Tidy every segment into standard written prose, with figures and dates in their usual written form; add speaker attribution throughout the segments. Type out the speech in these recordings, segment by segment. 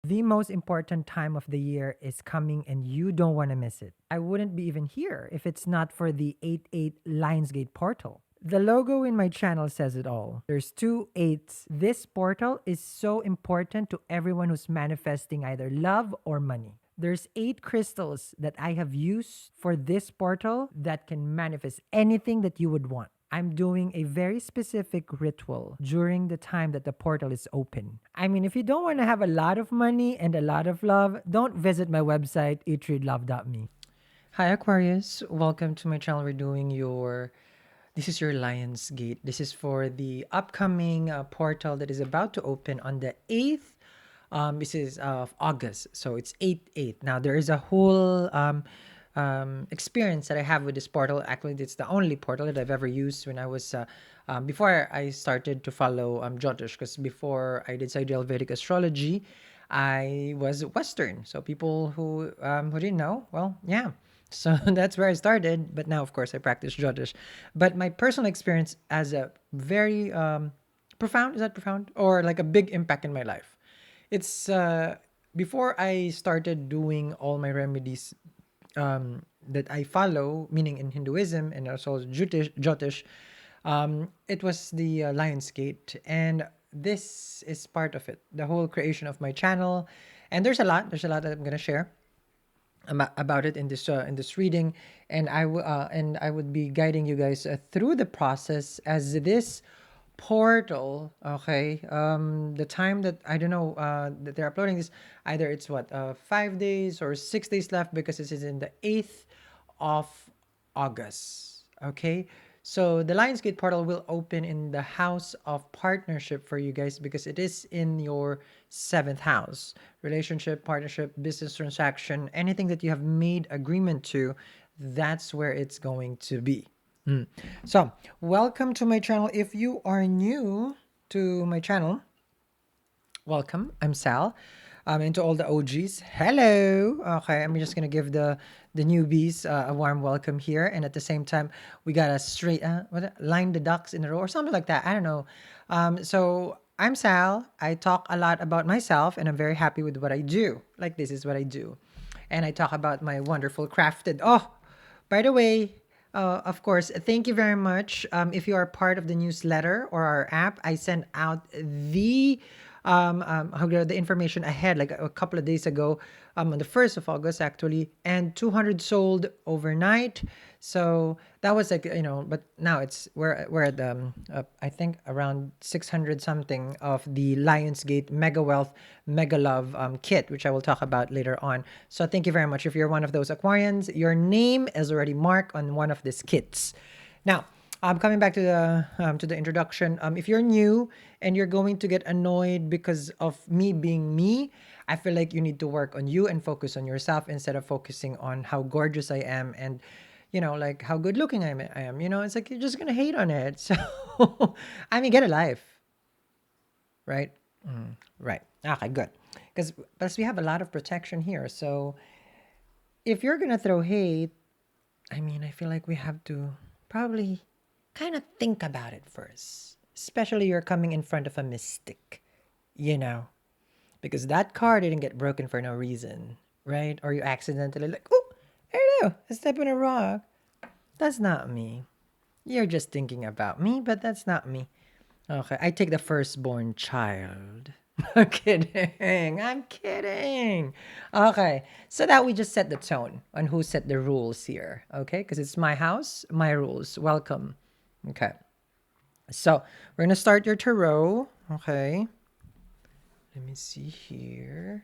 Speaker 1: The most important time of the year is coming and you don't want to miss it. I wouldn't be even here if it's not for the 8-8 Lionsgate portal. The logo in my channel says it all. There's two eights. This portal is so important to everyone who's manifesting either love or money. There's 8 crystals that I have used for this portal that can manifest anything that you would want. I'm doing a very specific ritual during the time that the portal is open. I mean, if you don't want to have a lot of money and a lot of love, don't visit my website, eatreadlove.me. Hi, Aquarius. Welcome to my channel. This is your Lionsgate. This is for the upcoming portal that is about to open on the 8th. This is of August. So it's 8-8. Now, there is a whole experience that I have with this portal. Actually, it's the only portal that I've ever used when I was before I started to follow Jyotish. Because before I did Sidereal Vedic astrology, I was Western. So people who didn't know, well, yeah. So that's where I started. But now, of course, I practice Jyotish. But my personal experience as a very profound, is that profound? Or like a big impact in my life. It's before I started doing all my remedies that I follow, meaning in Hinduism and also Jyotish, it was the Lionsgate, and this is part of it. The whole creation of my channel, and there's a lot that I'm gonna share about it in this reading, and I would be guiding you guys through the process as this portal. Okay, the time that I don't know that they're uploading this, either it's what 5 days or 6 days left because this is in the 8th of August. Okay, so the Lionsgate portal will open in the house of partnership for you guys because it is in your seventh house. Relationship, partnership, business transaction, anything that you have made agreement to, that's where it's going to be. So, welcome to my channel. If you are new to my channel, welcome. I'm Sal. And to all the OGs, hello. Okay, I'm just gonna give the newbies a warm welcome here, and at the same time, we got a straight line the ducks in a row or something like that. I don't know. So I'm Sal. I talk a lot about myself, and I'm very happy with what I do. Like this is what I do, and I talk about my wonderful crafted. Oh, by the way, of course, thank you very much. If you are part of the newsletter or our app, I sent out the information ahead, like a couple of days ago, on the 1st of August, actually, and 200 sold overnight. So that was like, but now we're at I think around 600 something of the Lionsgate Mega Wealth Mega Love kit, which I will talk about later on. So thank you very much. If you're one of those Aquarians, your name is already marked on one of these kits. Now, coming back to the introduction, if you're new and you're going to get annoyed because of me being me, I feel like you need to work on you and focus on yourself instead of focusing on how gorgeous I am and like how good looking I am. It's like you're just gonna hate on it. So, I mean, get a life, right? Right. Okay, good. Because plus we have a lot of protection here. So if you're gonna throw hate, I mean, I feel like we have to probably kind of think about it first. Especially you're coming in front of a mystic, you know, because that car didn't get broken for no reason, right? Or you accidentally like, oh, I don't know, I step on a rock. That's not me. You're just thinking about me, but that's not me. Okay, I take the firstborn child. I'm kidding. I'm kidding. Okay, so that we just set the tone on who set the rules here. Okay, because it's my house, my rules. Welcome. Okay, so we're gonna start your tarot. Okay, let me see here.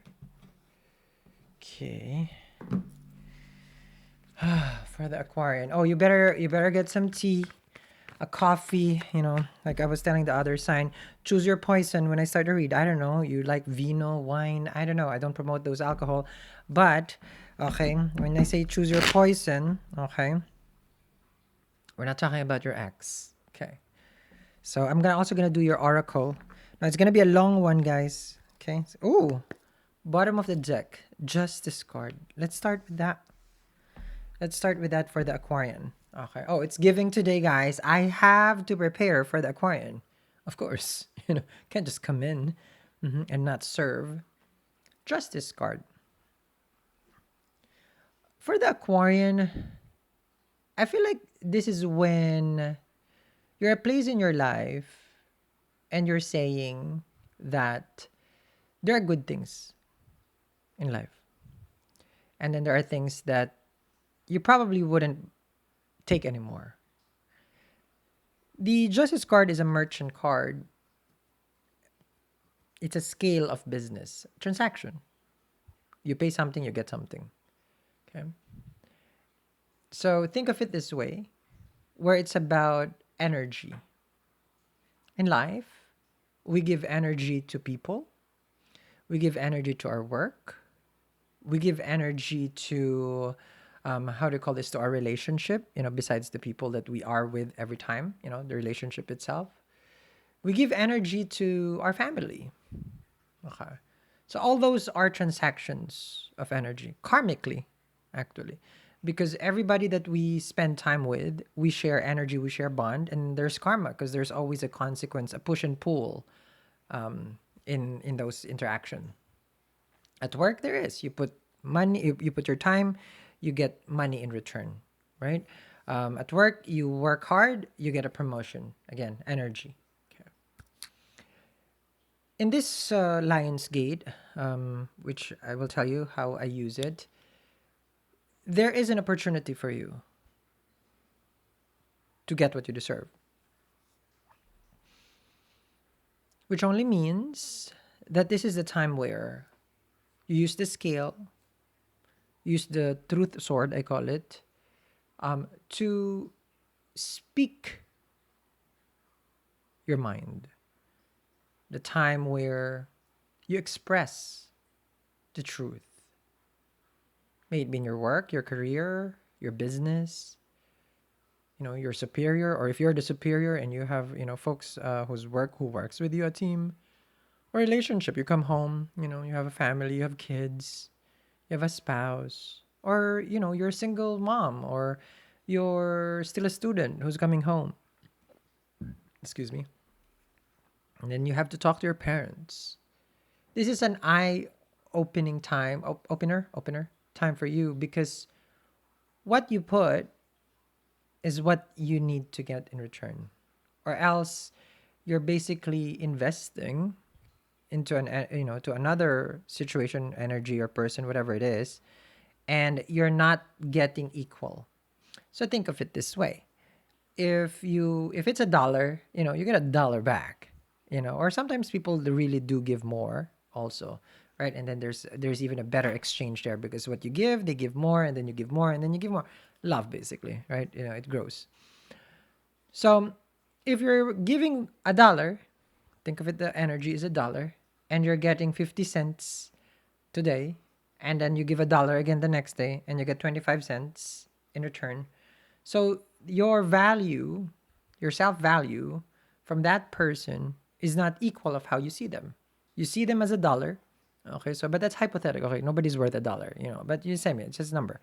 Speaker 1: Okay, for the Aquarian. Oh, you better get some tea, a coffee, like I was telling the other sign, choose your poison when I start to read. I don't know, you like vino, wine, I don't know. I don't promote those alcohol. But, okay, when I say choose your poison, okay, we're not talking about your ex. Okay. So I'm also gonna do your oracle. Now it's gonna be a long one, guys. Okay. Ooh, bottom of the deck, justice card. Let's start with that. Let's start with that for the Aquarian. Okay. Oh, it's giving today, guys. I have to prepare for the Aquarian. Of course. Can't just come in and not serve. Justice card. For the Aquarian, I feel like this is when you're at a place in your life and you're saying that there are good things in life. And then there are things that you probably wouldn't take anymore. The Justice card is a merchant card. It's a scale of business transaction. You pay something, you get something. Okay. So think of it this way, where it's about energy. In life, we give energy to people, we give energy to our work, we give energy to how do you call this, to our relationship, besides the people that we are with every time, the relationship itself. We give energy to our family. Okay. So all those are transactions of energy, karmically, actually. Because everybody that we spend time with, we share energy, we share bond, and there's karma because there's always a consequence, a push and pull in those interaction. At work, there is. You put money, you put your time, you get money in return, right? At work, you work hard, you get a promotion. Again, energy. Okay. In this Lionsgate, which I will tell you how I use it, there is an opportunity for you to get what you deserve. Which only means that this is the time where you use the scale, use the truth sword, I call it, to speak your mind. The time where you express the truth. May it be in your work, your career, your business, your superior, or if you're the superior and you have, folks who works with you, a team, or relationship. You come home, you have a family, you have kids, you have a spouse, or, you're a single mom, or you're still a student who's coming home. Excuse me. And then you have to talk to your parents. This is an eye-opening time, opener time for you, because what you put is what you need to get in return, or else you're basically investing into to another situation, energy, or person, whatever it is, and you're not getting equal. So think of it this way: if it's $1, you get $1 back, or sometimes people really do give more also, right? And then there's even a better exchange there, because what you give, they give more, and then you give more, and then you give more. Love, basically, right? It grows. So if you're giving $1, think of it, the energy is $1, and you're getting 50 cents today, and then you give $1 again the next day, and you get 25 cents in return. So your value, your self-value from that person is not equal of how you see them. You see them as $1. Okay, so but that's hypothetical. Okay, nobody's worth $1, but you say me, it's just a number.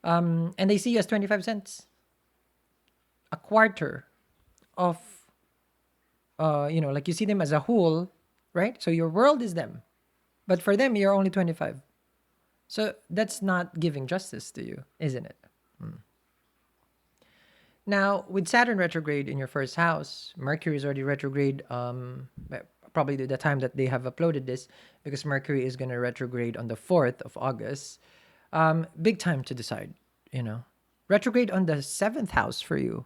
Speaker 1: And they see you as 25 cents. A quarter of like you see them as a whole, right? So your world is them. But for them, you're only 25. So that's not giving justice to you, isn't it? Now, with Saturn retrograde in your first house, Mercury is already retrograde, probably the time that they have uploaded this, because Mercury is going to retrograde on the 4th of August. Big time to decide, Retrograde on the 7th house for you.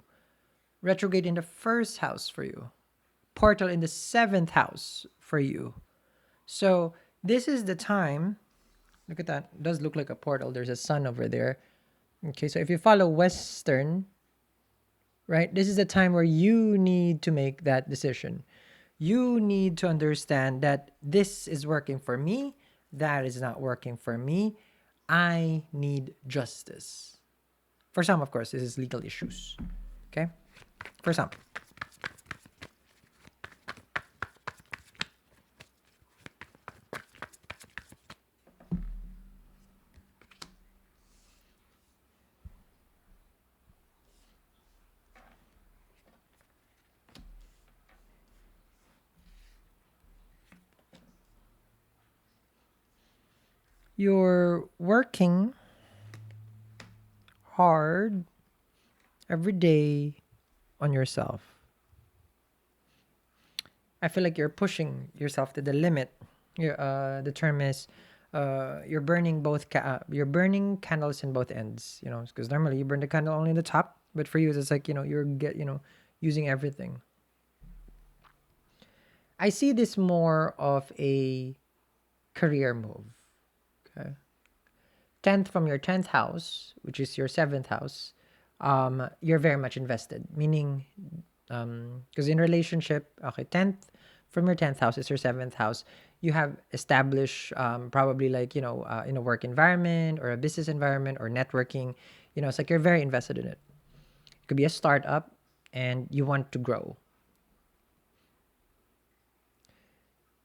Speaker 1: Retrograde in the first house for you. Portal in the 7th house for you. So this is the time. Look at that. It does look like a portal. There's a sun over there. Okay, so if you follow Western, right, this is the time where you need to make that decision. You need to understand that this is working for me, that is not working for me. I need justice. For some, of course, this is legal issues. Okay? For some. You're working hard every day on yourself. I feel like you're pushing yourself to the limit. The term is, you're burning you're burning candles in both ends. Because normally you burn the candle only in the top, but for you it's like using everything. I see this more of a career move. Okay, 10th from your 10th house, which is your seventh house. You're very much invested, meaning because in relationship, okay, 10th from your 10th house is your seventh house. You have established probably like in a work environment or a business environment or networking. It's like you're very invested in it. It could be a startup and you want to grow.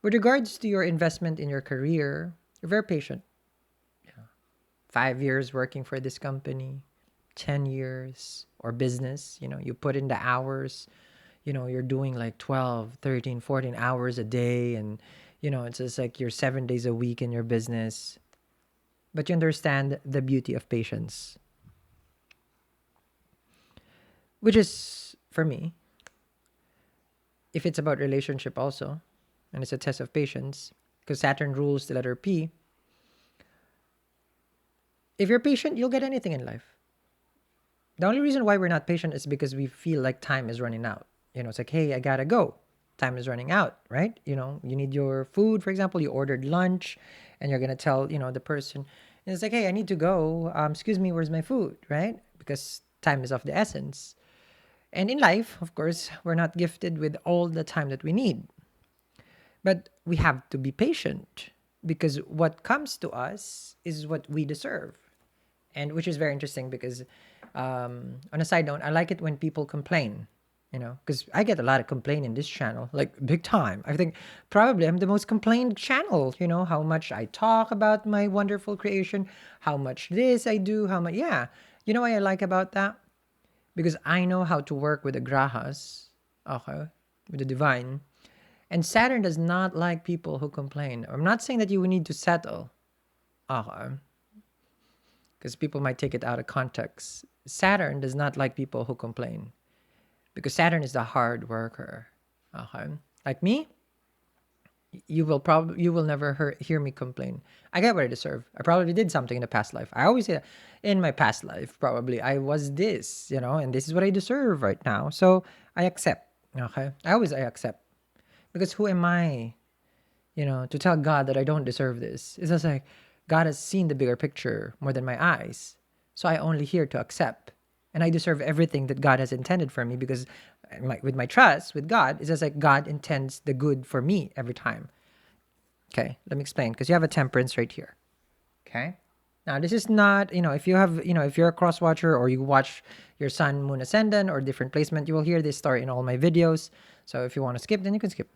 Speaker 1: With regards to your investment in your career, you're very patient. 5 years working for this company, 10 years or business, you put in the hours, you're doing like 12, 13, 14 hours a day. And, it's just like you're 7 days a week in your business. But you understand the beauty of patience, which is, for me, if it's about relationship also, and it's a test of patience, because Saturn rules the letter P. If you're patient, you'll get anything in life. The only reason why we're not patient is because we feel like time is running out. It's like, hey, I gotta go. Time is running out, right? You need your food, for example, you ordered lunch and you're gonna tell, the person, and it's like, hey, I need to go. Excuse me, where's my food, right? Because time is of the essence. And in life, of course, we're not gifted with all the time that we need. But we have to be patient because what comes to us is what we deserve. And which is very interesting because, on a side note, I like it when people complain, because I get a lot of complaint in this channel, like big time. I think probably I'm the most complained channel, how much I talk about my wonderful creation, how much this I do, how much, yeah. You know what I like about that? Because I know how to work with the grahas, okay, with the divine. And Saturn does not like people who complain. I'm not saying that you need to settle, okay, because people might take it out of context. Saturn does not like people who complain because Saturn is the hard worker. Okay, like me, you will never hear me complain. I get what I deserve. I probably did something in the past life. I always say that. In my past life, probably I was this, and this is what I deserve right now. So I accept. Okay, I accept because who am I, to tell God that I don't deserve this? It's just like God has seen the bigger picture more than my eyes. So I only here to accept. And I deserve everything that God has intended for me because with my trust with God, it's just like God intends the good for me every time. Okay, let me explain because you have a temperance right here. Okay. Now, this is not, if you have, if you're a cross watcher or you watch your sun, moon, ascendant or different placement, you will hear this story in all my videos. So if you want to skip, then you can skip.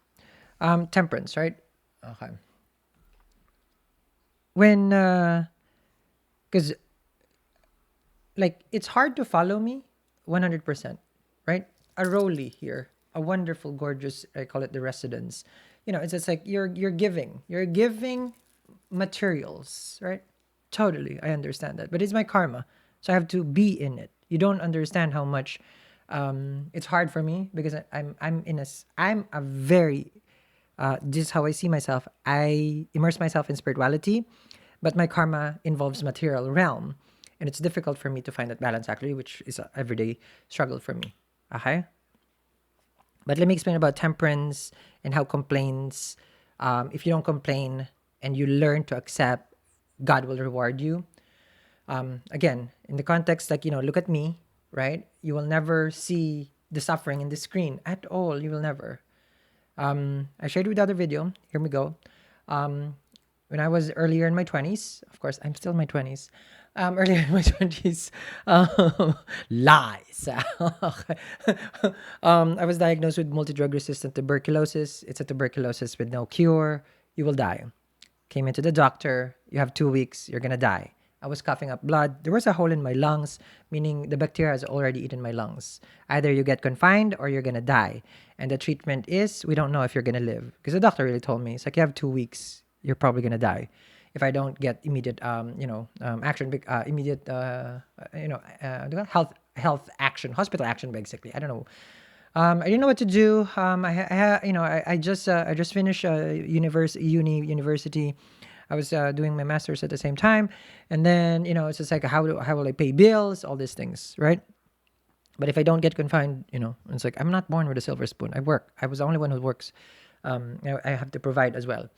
Speaker 1: Temperance, right? Okay. When, because like it's hard to follow me 100%, right? A Rolly here, a wonderful, gorgeous, I call it the residence. It's just like you're giving materials, right? Totally, I understand that, but it's my karma, so I have to be in it. You don't understand how much it's hard for me because I'm a very this is how I see myself. I immerse myself in spirituality, but my karma involves material realm, and it's difficult for me to find that balance actually, which is an everyday struggle for me. Okay, but let me explain about temperance and how complaints. If you don't complain and you learn to accept, God will reward you. Again, in the context, like look at me, right? You will never see the suffering in the screen at all. You will never. I shared with the other video. Here we go. When I was earlier in my 20s, of course, I'm still in my 20s. Earlier in my 20s, lies. Okay. I was diagnosed with multi-drug resistant tuberculosis. It's a tuberculosis with no cure. You will die. Came into the doctor. You have 2 weeks. You're going to die. I was coughing up blood. There was a hole in my lungs, meaning the bacteria has already eaten my lungs. Either you get confined or you're going to die. And the treatment is, we don't know if you're going to live. Because the doctor really told me, it's like, you have 2 weeks. You're probably going to die. if I don't get immediate action, immediate health action, hospital action, basically. I don't know. I didn't know what to do. I just finished university. I was doing my master's at the same time, and then it's just like how will I pay bills, all these things, right? But if I don't get confined, it's like I'm not born with a silver spoon. I work. I was the only one who works. I have to provide as well.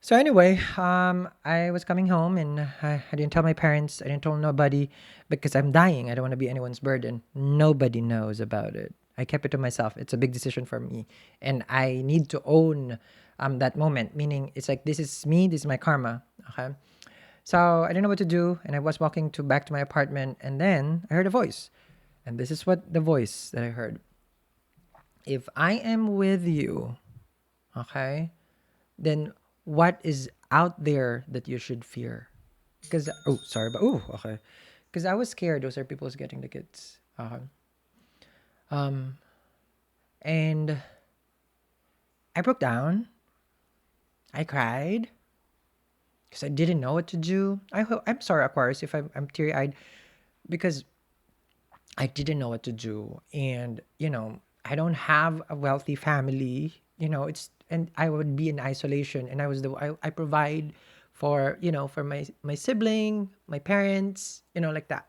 Speaker 1: So anyway, I was coming home and I didn't tell my parents. I didn't tell nobody because I'm dying. I don't want to be anyone's burden. Nobody knows about it. I kept it to myself. It's a big decision for me, and I need to own that moment. Meaning, it's like this is me. This is my karma. Okay. So I didn't know what to do, and I was walking to back to my apartment, and then I heard a voice, and this is what the voice that I heard. If I am with you, okay, then what is out there that you should fear? Because sorry, but okay, because I was scared. Those are people who's getting the kids. Um, and I broke down. I cried because I didn't know what to do. I'm sorry, Aquarius, if I'm teary eyed because I didn't know what to do, and I don't have a wealthy family. It's and I would be in isolation, and I provide for for my sibling, my parents, like that.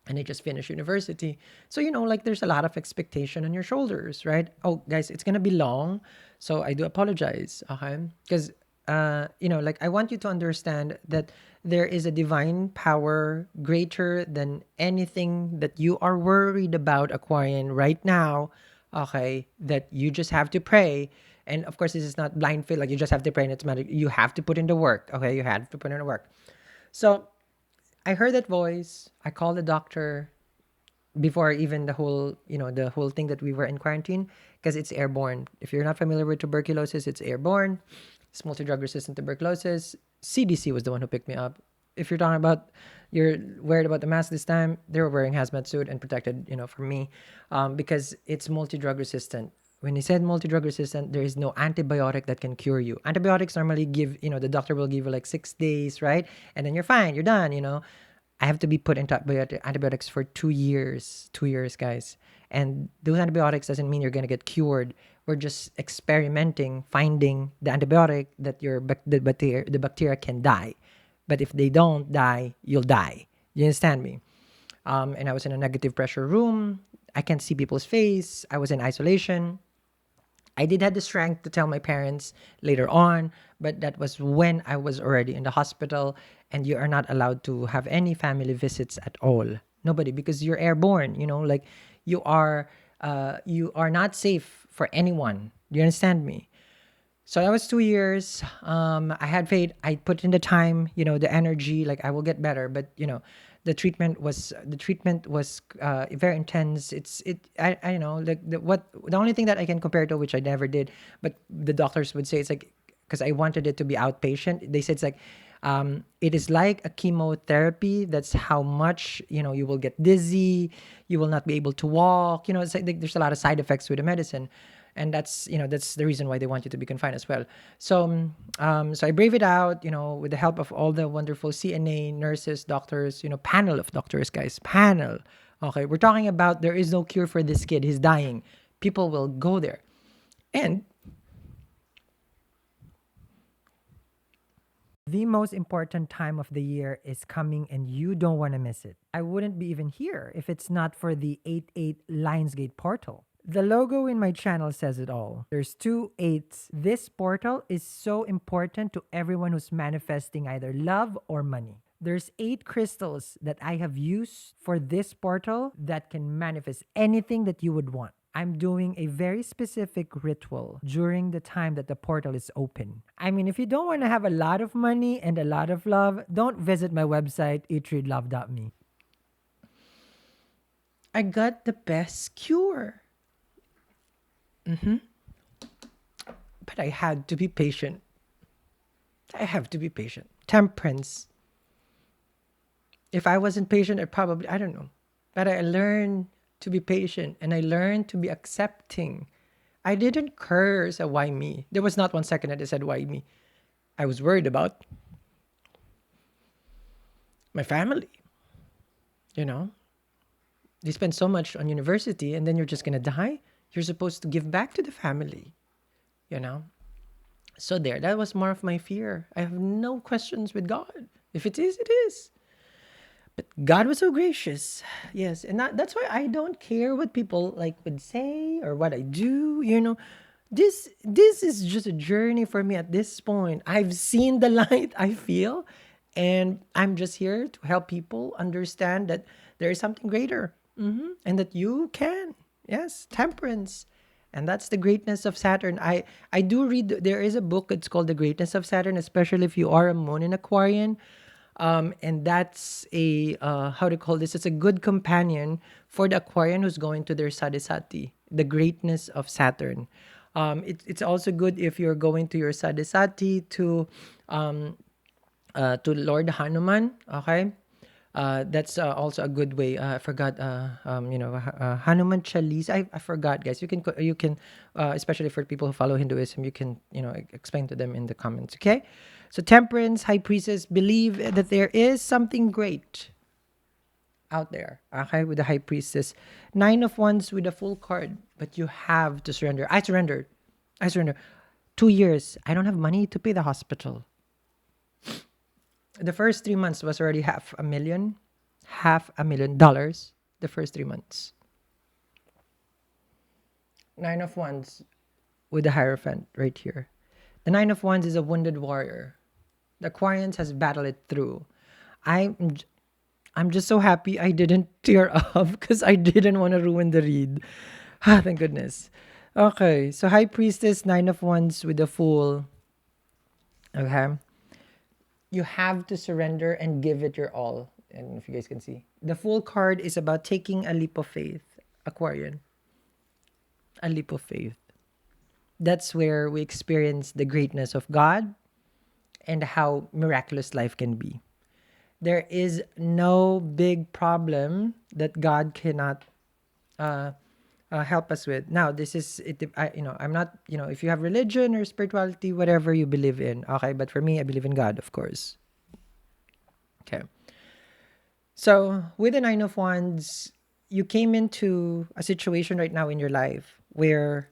Speaker 1: And I just finished university. So, like there's a lot of expectation on your shoulders, right? Oh, guys, it's going to be long. So I do apologize. Okay. Because, like I want you to understand that there is a divine power greater than anything that you are worried about, Aquarian, right now. Okay. That you just have to pray. And of course, this is not blind faith. Like you just have to pray and it's magic. You have to put in the work. Okay. You have to put in the work. So, I heard that voice. I called the doctor before even the whole thing that we were in quarantine because it's airborne. If you're not familiar with tuberculosis, it's airborne. It's multi-drug resistant tuberculosis. CDC was the one who picked me up. If you're talking about you're worried about the mask this time, they were wearing hazmat suit and protected, for me, because it's multi-drug resistant. When he said multi-drug resistant, there is no antibiotic that can cure you. Antibiotics normally give, the doctor will give you like 6 days, right? And then you're fine, you're done. I have to be put into antibiotics for 2 years, 2 years, guys. And those antibiotics doesn't mean you're going to get cured. We're just experimenting, finding the antibiotic that the bacteria can die. But if they don't die, you'll die. You understand me? And I was in a negative pressure room. I can't see people's face. I was in isolation. I did have the strength to tell my parents later on, but that was when I was already in the hospital, and you are not allowed to have any family visits at all. Nobody, because you're airborne. Like you are not safe for anyone. Do you understand me? So that was 2 years. I had faith. I put in the time, the energy. Like I will get better, but the treatment was very intense. I know like the only thing that I can compare to, which I never did, but the doctors would say it's like because I wanted it to be outpatient. They said it's like it is like a chemotherapy. That's how much you will get dizzy. You will not be able to walk. It's like there's a lot of side effects with the medicine, and that's the reason why they want you to be confined as well. So I brave it out, with the help of all the wonderful CNA nurses, doctors, panel of doctors, guys, panel. Okay, we're talking about there is no cure for this kid. He's dying. People will go there, and the most important time of the year is coming and you don't want to miss it. I wouldn't be even here if it's not for the 8-8 Lionsgate portal. The logo in my channel says it all. There's two eights. This portal is so important to everyone who's manifesting either love or money. There's 8 crystals that I have used for this portal that can manifest anything that you would want. I'm doing a very specific ritual during the time that the portal is open. I mean, if you don't want to have a lot of money and a lot of love, don't visit my website, eatreadlove.me. I got the best cure. But I had to be patient. I have to be patient. Temperance. If I wasn't patient, I don't know. But I learned to be patient and I learned to be accepting. I didn't curse a why me. There was not 1 second that I said why me. I was worried about my family. You know, they spend so much on university and then you're just gonna die. You're supposed to give back to the family, you know. So there, that was more of my fear. I have no questions with God. If it is, it is. But God was so gracious. Yes, and that's why I don't care what people like would say or what I do, you know. This is just a journey for me at this point. I've seen the light, I feel, and I'm just here to help people understand that there is something greater. And that you can. Yes, temperance. And that's the greatness of Saturn. I do read, there is a book, it's called The Greatness of Saturn, especially if you are a moon in Aquarian. And that's a how to call this? It's a good companion for the Aquarian who's going to their sadisati, the greatness of Saturn. It's also good if you're going to your sadisati to Lord Hanuman. Okay, that's also a good way. I forgot. Hanuman Chalis. I forgot, guys. You can especially for people who follow Hinduism, you can explain to them in the comments. Okay, so Temperance, High Priestess believe that there is something great out there. Okay, with the High Priestess, Nine of Wands with a full card, but you have to surrender. I surrendered. I surrender. 2 years. I don't have money to pay the hospital. The first 3 months was already $500,000. The first 3 months. Nine of Wands with the Hierophant right here. The Nine of Wands is a wounded warrior. The Aquarians has battled it through. I'm I'm just so happy I didn't tear up because I didn't want to ruin the read. Ah, thank goodness. Okay, so High Priestess, Nine of Wands with the Fool. Okay. You have to surrender and give it your all. And if you guys can see, the Fool card is about taking a leap of faith. Aquarian. A leap of faith. That's where we experience the greatness of God and how miraculous life can be. There is no big problem that God cannot help us with. Now, this is it. I'm not. If you have religion or spirituality, whatever you believe in, okay. But for me, I believe in God, of course. Okay. So with the Nine of Wands, you came into a situation right now in your life where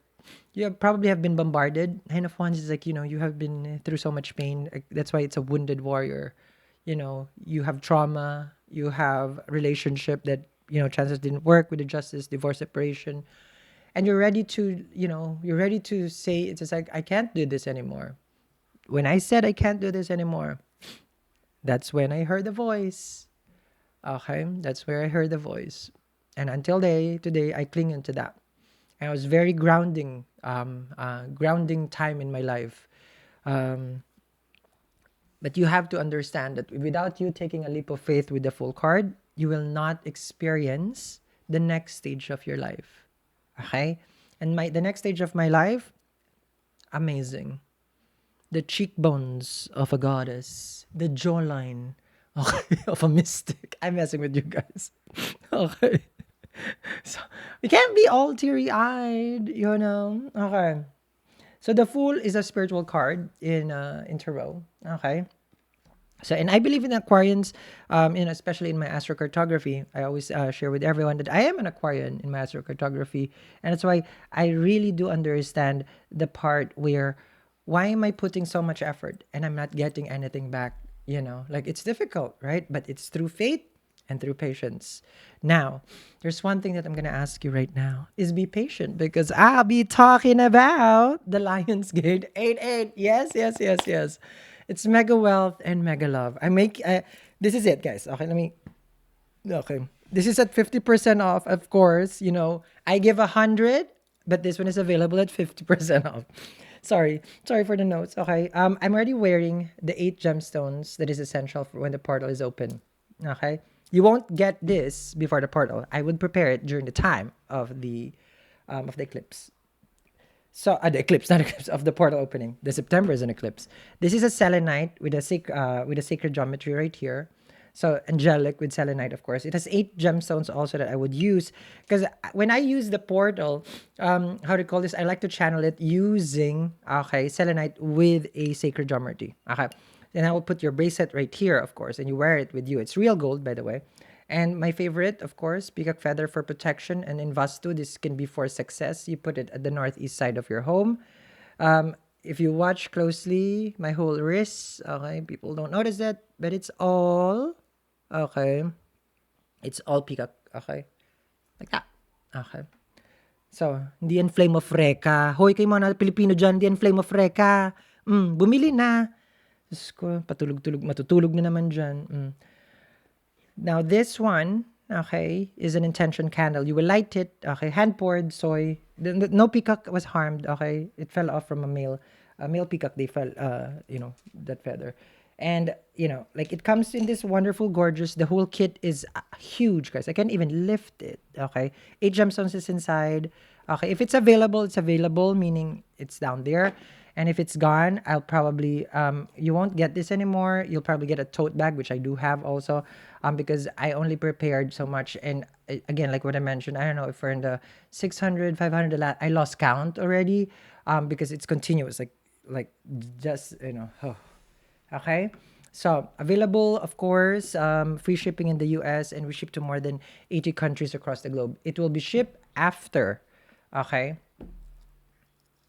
Speaker 1: you probably have been bombarded. Nine of Wands is like, you have been through so much pain. That's why it's a wounded warrior. You have trauma, you have a relationship that, chances didn't work with the justice, divorce, separation. And you're ready to, you're ready to say, it's just like, I can't do this anymore. When I said I can't do this anymore, that's when I heard the voice. Okay, that's where I heard the voice. And until today, I cling into that. And it was very grounding time in my life. But you have to understand that without you taking a leap of faith with the Full card, you will not experience the next stage of your life. Okay? And the next stage of my life, amazing. The cheekbones of a goddess, the jawline of a mystic. I'm messing with you guys. Okay. So we can't be all teary-eyed, Okay. So the Fool is a spiritual card in tarot. Okay. So, and I believe in Aquarians, especially in my astrocartography. I always share with everyone that I am an Aquarian in my astrocartography, and that's why I really do understand the part where, why am I putting so much effort and I'm not getting anything back? Like it's difficult, right? But it's through faith and through patience. Now, there's one thing that I'm going to ask you right now is be patient because I'll be talking about the Lionsgate 88. Yes, yes, yes, yes. It's mega wealth and mega love. This is it, guys. Okay. This is at 50% off, of course. I give 100, but this one is available at 50% off. Sorry for the notes. Okay. I'm already wearing the 8 gemstones that is essential for when the portal is open. Okay. You won't get this before the portal. I would prepare it during the time of the eclipse. So the eclipse, not eclipse, of the portal opening. The September is an eclipse. This is a selenite with a sacred geometry right here. So angelic with selenite, of course. It has 8 gemstones also that I would use, because when I use the portal, how to call this? I like to channel it using selenite with a sacred geometry. Okay, then I will put your bracelet right here, of course, and you wear it with you. It's real gold, by the way. And my favorite, of course, peacock feather for protection. And in Vastu, this can be for success. You put it at the northeast side of your home. If you watch closely, my whole wrist, okay, people don't notice that, but it's all, okay, it's all peacock, okay, like that, okay. So, hindi yan flame of Reka. Hoy, kayo mga Pilipino dyan, hindi yan flame of Reka. Bumili na. Diyos ko, patulog-tulog, matutulog na naman dyan. Now, this one, okay, is an intention candle. You will light it, okay, hand-poured soy. No peacock was harmed, okay. It fell off from a male peacock. They fell, that feather. And, like it comes in this wonderful, gorgeous, the whole kit is huge, guys. I can't even lift it, okay. 8 gemstones is inside. Okay, if it's available, meaning it's down there. And if it's gone, I'll probably, you won't get this anymore. You'll probably get a tote bag, which I do have also, because I only prepared so much. And again, like what I mentioned, I don't know if we're in the 600, 500, I lost count already, because it's continuous, like just, okay. So available, of course, free shipping in the US, and we ship to more than 80 countries across the globe. It will be shipped after, okay,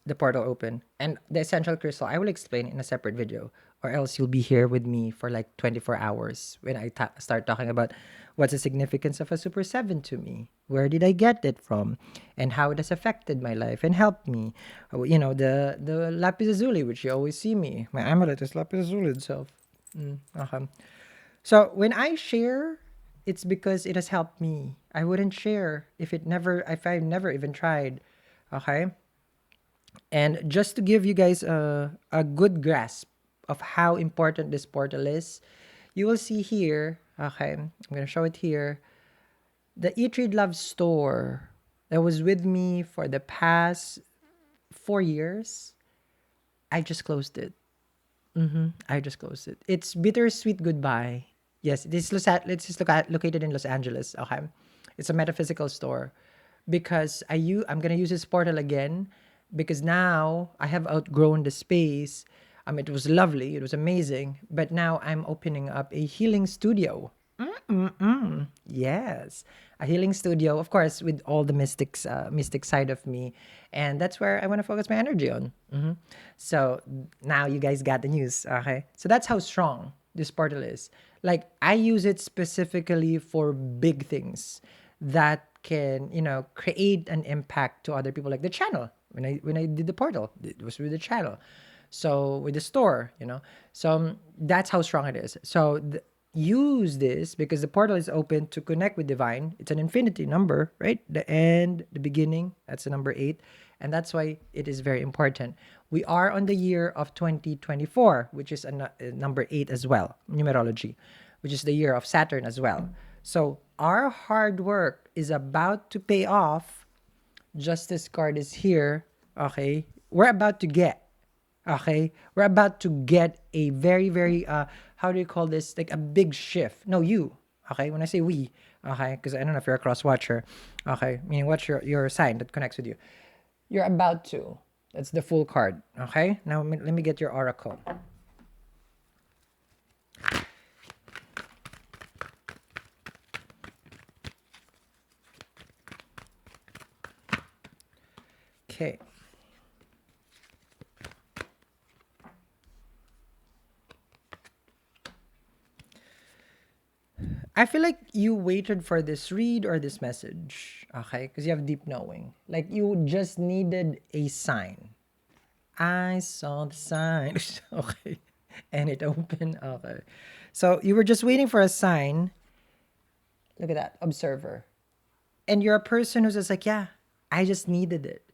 Speaker 1: the portal open. And the essential crystal, I will explain in a separate video, or else you'll be here with me for like 24 hours when I start talking about what's the significance of a Super 7 to me. Where did I get it from? And how it has affected my life and helped me. The lapis lazuli, which you always see me. My amulet is lapis lazuli itself. Okay. So when I share, it's because it has helped me. I wouldn't share if I never even tried. Okay. And just to give you guys a good grasp of how important this portal is, you will see here, okay, I'm going to show it here, the Eat, Read, Love store that was with me for the past 4 years, I just closed it. I just closed it. It's Bittersweet Goodbye. Yes, located in Los Angeles, okay? It's a metaphysical store because I'm going to use this portal again because now I have outgrown the space. It was lovely. It was amazing. But now I'm opening up a healing studio. Yes, a healing studio, of course, with all the mystic side of me, and that's where I want to focus my energy on. So now you guys got the news, okay? So that's how strong this portal is. Like I use it specifically for big things that can, create an impact to other people, like the channel. When I did the portal, it was with the channel. So with the store, so that's how strong it is. So use this because the portal is open to connect with divine. It's an infinity number, right? The end, the beginning, that's the number 8. And that's why it is very important. We are on the year of 2024, which is a number 8 as well, numerology, which is the year of Saturn as well. So our hard work is about to pay off. Justice card is here, okay? We're about to get a very, very, how do you call this? Like a big shift. No, you, okay? When I say we, okay? Because I don't know if you're a cross watcher, okay? Meaning what's your sign that connects with you? You're about to. That's the full card, okay? Now, let me get your oracle. Okay. I feel like you waited for this read or this message, okay? Because you have deep knowing. Like you just needed a sign. I saw the sign, okay? And it opened, okay. So you were just waiting for a sign. Look at that, observer. And you're a person who's just like, yeah, I just needed it.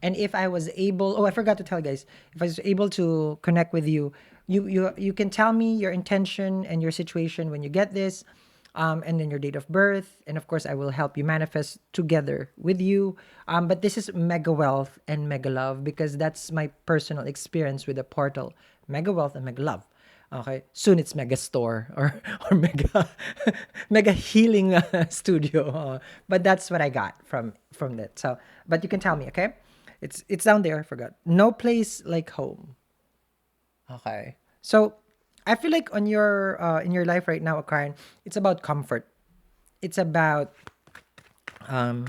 Speaker 1: And if I was able, I forgot to tell you guys, if I was able to connect with you, you can tell me your intention and your situation when you get this, and then your date of birth. And of course, I will help you manifest together with you. But this is mega wealth and mega love because that's my personal experience with the portal, mega wealth and mega love. Okay, soon it's mega store or mega mega healing studio. But that's what I got from that. So, but you can tell me, okay? It's down there. I forgot. No place like home. Okay. So, I feel like on your in your life right now, Aquarian, it's about comfort. It's about um,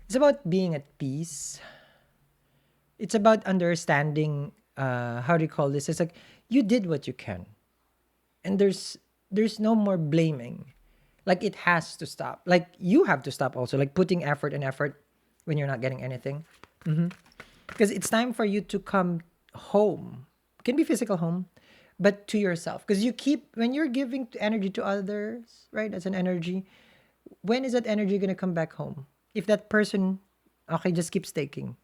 Speaker 1: it's about being at peace. It's about understanding. How do you call this? It's like you did what you can, and there's no more blaming. Like it has to stop. Like you have to stop also. Like putting effort and effort when you're not getting anything. Because it's time for you to come home. It can be physical home, but to yourself. Because you keep when you're giving energy to others, right? As an energy, when is that energy gonna come back home? If that person, okay, just keeps taking,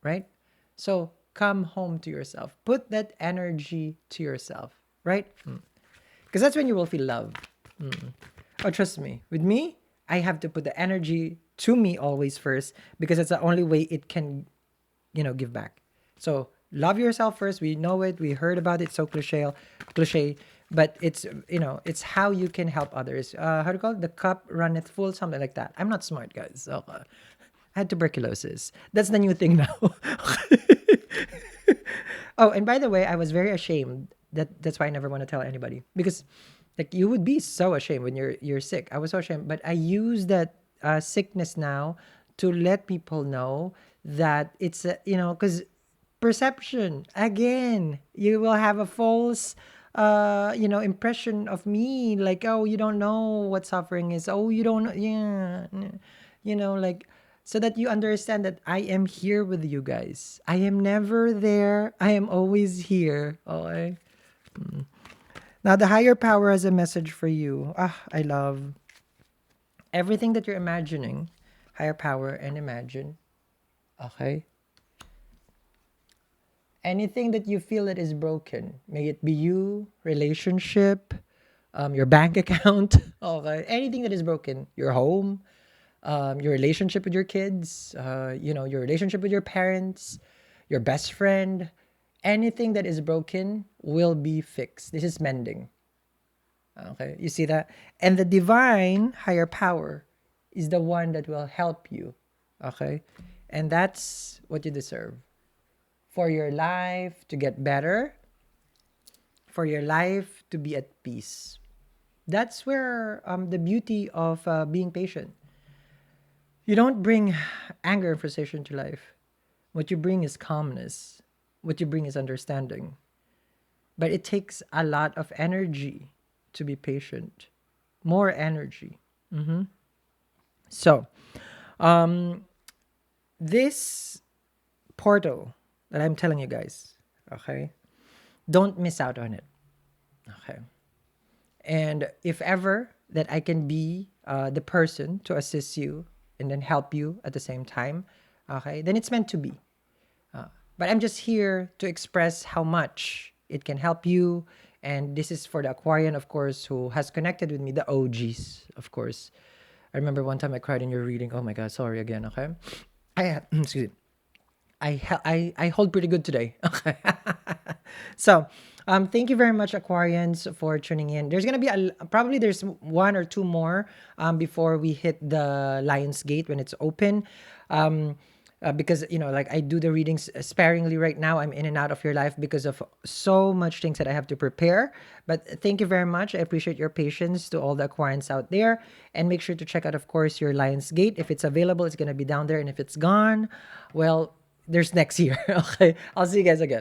Speaker 1: right? So come home to yourself. Put that energy to yourself, right? Because that's when you will feel love. Oh, trust me. With me, I have to put the energy to me always first because it's the only way it can, give back. So love yourself first. We know it. We heard about it. So cliche, but it's how you can help others. How do you call it? The cup runneth full, something like that. I'm not smart, guys. So, I had tuberculosis. That's the new thing now. Oh, and by the way, I was very ashamed. That's why I never want to tell anybody because, like, you would be so ashamed when you're sick. I was so ashamed, but I use that sickness now to let people know that it's because perception again. You will have a false, impression of me. Like, oh, you don't know what suffering is. Oh, you don't. Yeah, like so that you understand that I am here with you guys. I am never there. I am always here. Okay. Now the higher power has a message for you. I love everything that you're imagining. Higher power and imagine. Okay. Anything that you feel that is broken, may it be you, relationship, your bank account, okay, anything that is broken, your home, your relationship with your kids, your relationship with your parents, your best friend, anything that is broken will be fixed. This is mending. Okay, you see that? And the divine higher power is the one that will help you. Okay, and that's what you deserve for your life to get better, for your life to be at peace. That's where the beauty of being patient. You don't bring anger and frustration to life. What you bring is calmness. What you bring is understanding. But it takes a lot of energy to be patient. More energy. So, this portal that I'm telling you guys, okay, don't miss out on it. Okay. And if ever that I can be the person to assist you and then help you at the same time, okay, then it's meant to be. But I'm just here to express how much it can help you. And this is for the Aquarian, of course, who has connected with me, the OGs, of course. I remember one time I cried in your reading. Oh my God, sorry again, okay? Excuse me. I hold pretty good today. Okay. So, thank you very much, Aquarians, for tuning in. There's gonna be probably there's one or two more before we hit the Lionsgate when it's open. Because like I do the readings sparingly right now. I'm in and out of your life because of so much things that I have to prepare. But thank you very much. I appreciate your patience to all the Aquarians out there. And make sure to check out, of course, your Lionsgate. If it's available, it's gonna be down there. And if it's gone, well, there's next year. Okay. I'll see you guys again.